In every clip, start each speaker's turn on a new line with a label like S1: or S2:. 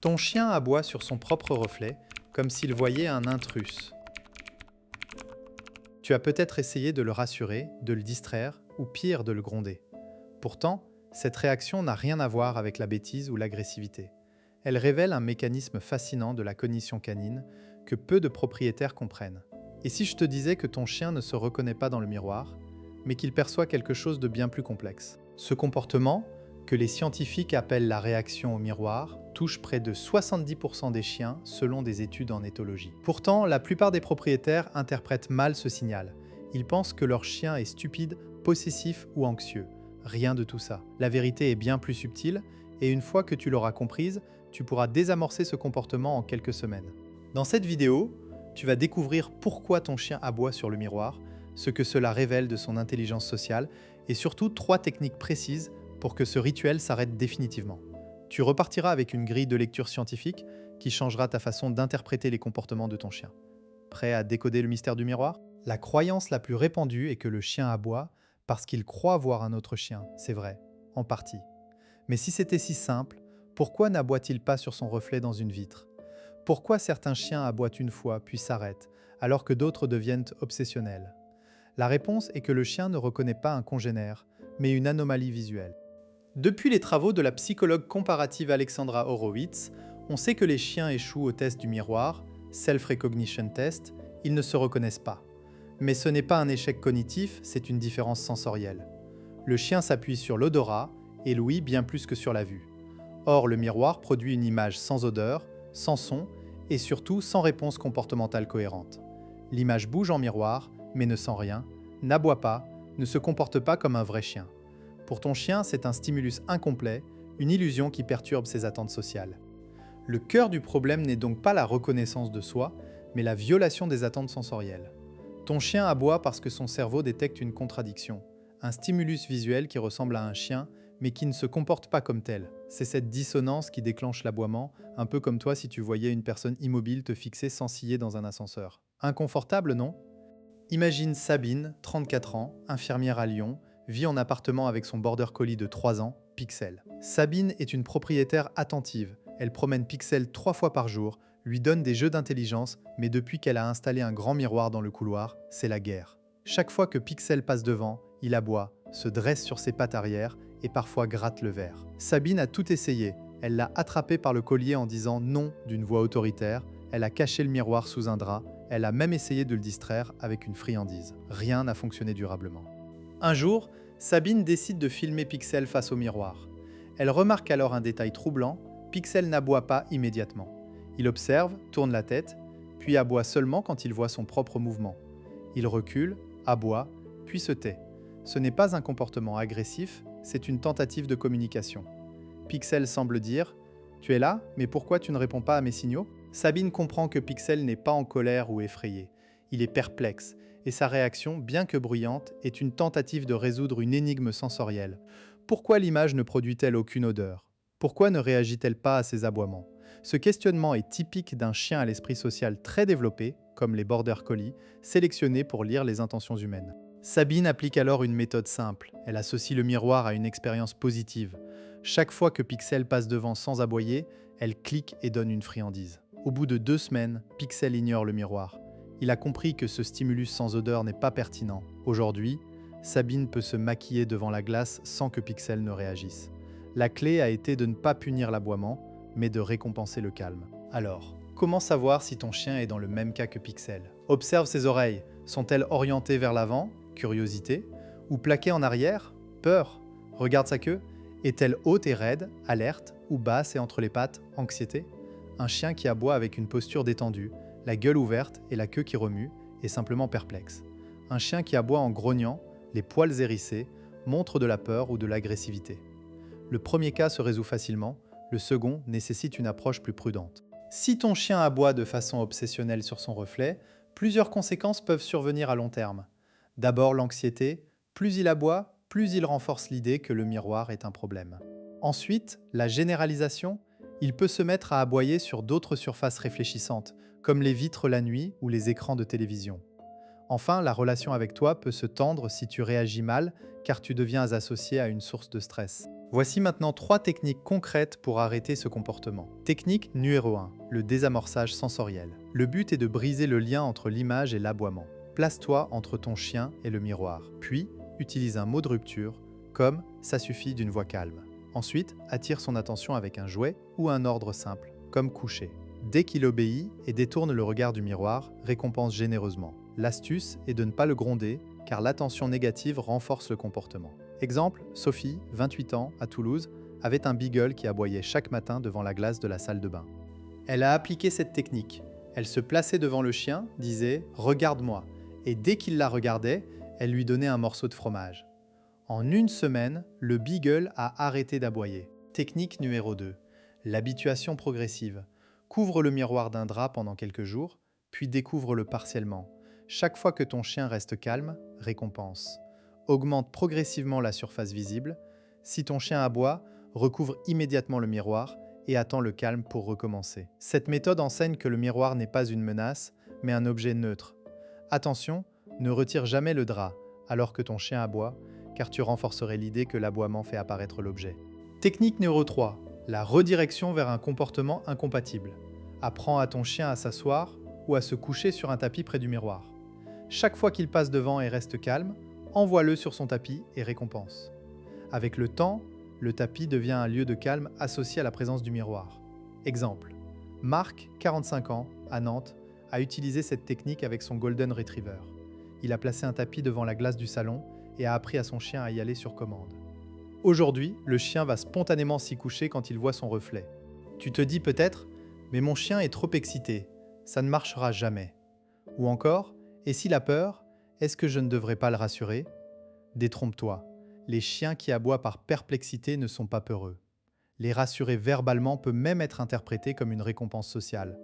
S1: Ton chien aboie sur son propre reflet, comme s'il voyait un intrus. Tu as peut-être essayé de le rassurer, de le distraire, ou pire, de le gronder. Pourtant, cette réaction n'a rien à voir avec la bêtise ou l'agressivité. Elle révèle un mécanisme fascinant de la cognition canine que peu de propriétaires comprennent. Et si je te disais que ton chien ne se reconnaît pas dans le miroir, mais qu'il perçoit quelque chose de bien plus complexe? Ce comportement, que les scientifiques appellent la réaction au miroir, touche près de 70% des chiens selon des études en éthologie. Pourtant, la plupart des propriétaires interprètent mal ce signal. Ils pensent que leur chien est stupide, possessif ou anxieux. Rien de tout ça. La vérité est bien plus subtile, et une fois que tu l'auras comprise, tu pourras désamorcer ce comportement en quelques semaines. Dans cette vidéo, tu vas découvrir pourquoi ton chien aboie sur le miroir, ce que cela révèle de son intelligence sociale, et surtout 3 techniques précises pour que ce rituel s'arrête définitivement. Tu repartiras avec une grille de lecture scientifique qui changera ta façon d'interpréter les comportements de ton chien. Prêt à décoder le mystère du miroir? La croyance la plus répandue est que le chien aboie parce qu'il croit voir un autre chien, c'est vrai, en partie. Mais si c'était si simple, pourquoi n'aboie-t-il pas sur son reflet dans une vitre? Pourquoi certains chiens aboient une fois puis s'arrêtent, alors que d'autres deviennent obsessionnels? La réponse est que le chien ne reconnaît pas un congénère, mais une anomalie visuelle. Depuis les travaux de la psychologue comparative Alexandra Horowitz, on sait que les chiens échouent au test du miroir, Self-Recognition Test, ils ne se reconnaissent pas. Mais ce n'est pas un échec cognitif, c'est une différence sensorielle. Le chien s'appuie sur l'odorat et l'ouïe bien plus que sur la vue. Or, le miroir produit une image sans odeur, sans son et surtout sans réponse comportementale cohérente. L'image bouge en miroir, mais ne sent rien, n'aboie pas, ne se comporte pas comme un vrai chien. Pour ton chien, c'est un stimulus incomplet, une illusion qui perturbe ses attentes sociales. Le cœur du problème n'est donc pas la reconnaissance de soi, mais la violation des attentes sensorielles. Ton chien aboie parce que son cerveau détecte une contradiction, un stimulus visuel qui ressemble à un chien, mais qui ne se comporte pas comme tel. C'est cette dissonance qui déclenche l'aboiement, un peu comme toi si tu voyais une personne immobile te fixer sans ciller dans un ascenseur. Inconfortable, non? Imagine Sabine, 34 ans, infirmière à Lyon, vit en appartement avec son border collie de 3 ans, Pixel. Sabine est une propriétaire attentive. Elle promène Pixel 3 fois par jour, lui donne des jeux d'intelligence, mais depuis qu'elle a installé un grand miroir dans le couloir, c'est la guerre. Chaque fois que Pixel passe devant, il aboie, se dresse sur ses pattes arrière et parfois gratte le verre. Sabine a tout essayé. Elle l'a attrapé par le collier en disant non d'une voix autoritaire. Elle a caché le miroir sous un drap. Elle a même essayé de le distraire avec une friandise. Rien n'a fonctionné durablement. Un jour, Sabine décide de filmer Pixel face au miroir. Elle remarque alors un détail troublant, Pixel n'aboie pas immédiatement. Il observe, tourne la tête, puis aboie seulement quand il voit son propre mouvement. Il recule, aboie, puis se tait. Ce n'est pas un comportement agressif, c'est une tentative de communication. Pixel semble dire « Tu es là, mais pourquoi tu ne réponds pas à mes signaux ?» Sabine comprend que Pixel n'est pas en colère ou effrayé. Il est perplexe, et sa réaction, bien que bruyante, est une tentative de résoudre une énigme sensorielle. Pourquoi l'image ne produit-elle aucune odeur? Pourquoi ne réagit-elle pas à ses aboiements? Ce questionnement est typique d'un chien à l'esprit social très développé, comme les border collies, sélectionnés pour lire les intentions humaines. Sabine applique alors une méthode simple. Elle associe le miroir à une expérience positive. Chaque fois que Pixel passe devant sans aboyer, elle clique et donne une friandise. Au bout de 2 semaines, Pixel ignore le miroir. Il a compris que ce stimulus sans odeur n'est pas pertinent. Aujourd'hui, Sabine peut se maquiller devant la glace sans que Pixel ne réagisse. La clé a été de ne pas punir l'aboiement, mais de récompenser le calme. Alors, comment savoir si ton chien est dans le même cas que Pixel? Observe ses oreilles. Sont-elles orientées vers l'avant? Curiosité. Ou plaquées en arrière? Peur. Regarde sa queue. Est-elle haute et raide? Alerte. Ou basse et entre les pattes? Anxiété. Un chien qui aboie avec une posture détendue, la gueule ouverte et la queue qui remue, est simplement perplexe. Un chien qui aboie en grognant, les poils hérissés, montre de la peur ou de l'agressivité. Le premier cas se résout facilement, le second nécessite une approche plus prudente. Si ton chien aboie de façon obsessionnelle sur son reflet, plusieurs conséquences peuvent survenir à long terme. D'abord l'anxiété, plus il aboie, plus il renforce l'idée que le miroir est un problème. Ensuite, la généralisation, il peut se mettre à aboyer sur d'autres surfaces réfléchissantes, comme les vitres la nuit ou les écrans de télévision. Enfin, la relation avec toi peut se tendre si tu réagis mal, car tu deviens associé à une source de stress. Voici maintenant 3 techniques concrètes pour arrêter ce comportement. Technique numéro 1, le désamorçage sensoriel. Le but est de briser le lien entre l'image et l'aboiement. Place-toi entre ton chien et le miroir, puis utilise un mot de rupture, comme « ça suffit » d'une voix calme. Ensuite, attire son attention avec un jouet ou un ordre simple, comme coucher. Dès qu'il obéit et détourne le regard du miroir, récompense généreusement. L'astuce est de ne pas le gronder, car l'attention négative renforce le comportement. Exemple, Sophie, 28 ans, à Toulouse, avait un beagle qui aboyait chaque matin devant la glace de la salle de bain. Elle a appliqué cette technique. Elle se plaçait devant le chien, disait « Regarde-moi » et dès qu'il la regardait, elle lui donnait un morceau de fromage. En une semaine, le beagle a arrêté d'aboyer. Technique numéro 2. L'habituation progressive. Couvre le miroir d'un drap pendant quelques jours, puis découvre-le partiellement. Chaque fois que ton chien reste calme, récompense. Augmente progressivement la surface visible. Si ton chien aboie, recouvre immédiatement le miroir et attends le calme pour recommencer. Cette méthode enseigne que le miroir n'est pas une menace, mais un objet neutre. Attention, ne retire jamais le drap alors que ton chien aboie, car tu renforcerais l'idée que l'aboiement fait apparaître l'objet. Technique numéro 3. La redirection vers un comportement incompatible. Apprends à ton chien à s'asseoir ou à se coucher sur un tapis près du miroir. Chaque fois qu'il passe devant et reste calme, envoie-le sur son tapis et récompense. Avec le temps, le tapis devient un lieu de calme associé à la présence du miroir. Exemple. Marc, 45 ans, à Nantes, a utilisé cette technique avec son Golden Retriever. Il a placé un tapis devant la glace du salon et a appris à son chien à y aller sur commande. Aujourd'hui, le chien va spontanément s'y coucher quand il voit son reflet. Tu te dis peut-être « mais mon chien est trop excité, ça ne marchera jamais ». Ou encore « et s'il a peur, est-ce que je ne devrais pas le rassurer ?» Détrompe-toi, les chiens qui aboient par perplexité ne sont pas peureux. Les rassurer verbalement peut même être interprété comme une récompense sociale.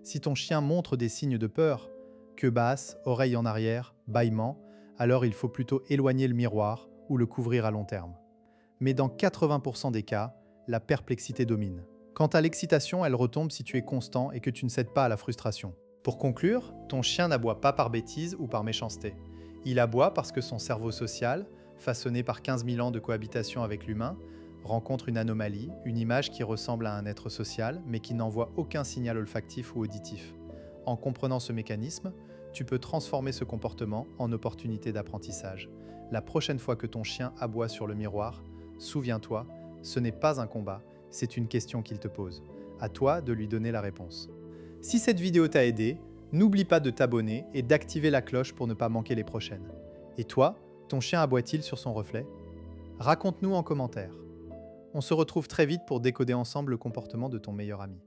S1: Si ton chien montre des signes de peur, queue basse, oreille en arrière, bâillement, alors il faut plutôt éloigner le miroir ou le couvrir à long terme. Mais dans 80% des cas, la perplexité domine. Quant à l'excitation, elle retombe si tu es constant et que tu ne cèdes pas à la frustration. Pour conclure, ton chien n'aboie pas par bêtise ou par méchanceté. Il aboie parce que son cerveau social, façonné par 15 000 ans de cohabitation avec l'humain, rencontre une anomalie, une image qui ressemble à un être social, mais qui n'envoie aucun signal olfactif ou auditif. En comprenant ce mécanisme, tu peux transformer ce comportement en opportunité d'apprentissage. La prochaine fois que ton chien aboie sur le miroir, souviens-toi, ce n'est pas un combat, c'est une question qu'il te pose. À toi de lui donner la réponse. Si cette vidéo t'a aidé, n'oublie pas de t'abonner et d'activer la cloche pour ne pas manquer les prochaines. Et toi, ton chien aboie-t-il sur son reflet? Raconte-nous en commentaire. On se retrouve très vite pour décoder ensemble le comportement de ton meilleur ami.